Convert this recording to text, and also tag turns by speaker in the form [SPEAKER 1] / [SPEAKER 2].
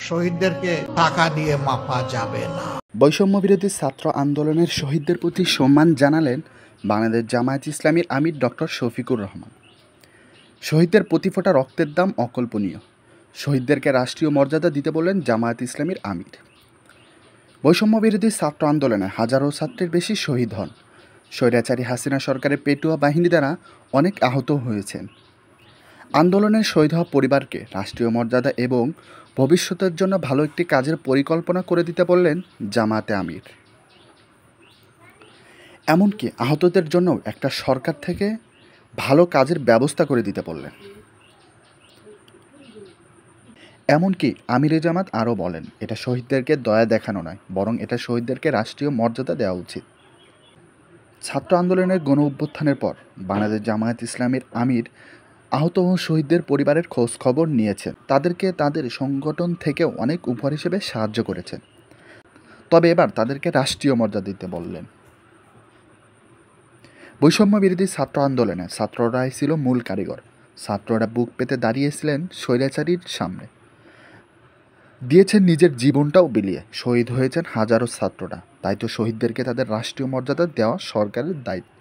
[SPEAKER 1] শহীদদেরকে টাকা দিয়ে মাপা যাবে না।
[SPEAKER 2] বৈষম্য বিরোধী ছাত্র আন্দোলনের শহীদদের প্রতি সম্মান জানালেন বাংলাদেশ জামায়াত ইসলামীর আমির ডক্টর শফিকুর রহমান। শহীদদের প্রতি ফোঁটা রক্তের দাম অকল্পনীয়। শহীদদেরকে রাষ্ট্রীয় মর্যাদা দিতে বললেন জামায়াত ইসলামীর আমির। বৈষম্য বিরোধী ছাত্র আন্দোলনে হাজারো ছাত্রের বেশি শহীদ হন। স্বৈরাচারী হাসিনা সরকারের পেটুয়া বাহিনী দ্বারা অনেক আহত হয়েছেন। আন্দোলনের শহীদ হওয়া পরিবারকে রাষ্ট্রীয় মর্যাদা এবং ভবিষ্যতের জন্য ভালো একটি কাজের পরিকল্পনা করে দিতে বললেন জামায়াতে আমির। এমনকি আহতদের জন্য একটা সরকার থেকে ভালো কাজের ব্যবস্থা করে দিতে বললেন। এমনকি আমিরে জামাত আরও বলেন, এটা শহীদদেরকে দয়া দেখানো নয়, বরং এটা শহীদদেরকে রাষ্ট্রীয় মর্যাদা দেওয়া উচিত। ছাত্র আন্দোলনের গণ অভ্যুত্থানের পর বাংলাদেশ জামায়াত ইসলামীর আমির আহত ও শহীদদের পরিবারের খোঁজ খবর নিয়েছেন। তাদেরকে তাদের সংগঠন থেকেও অনেক উপহার হিসেবে সাহায্য করেছেন। তবে এবার তাদেরকে রাষ্ট্রীয় মর্যাদা দিতে বললেন। বৈষম্য বিরোধী ছাত্র আন্দোলনে ছাত্ররাই ছিল মূল কারিগর। ছাত্ররা বুক পেতে দাঁড়িয়েছিলেন স্বৈরাচারীর সামনে, দিয়েছেন নিজের জীবনটাও বিলিয়ে, শহীদ হয়েছেন হাজারো ছাত্ররা। তাই তো শহীদদেরকে তাদের রাষ্ট্রীয় মর্যাদা দেওয়া সরকারের দায়িত্ব।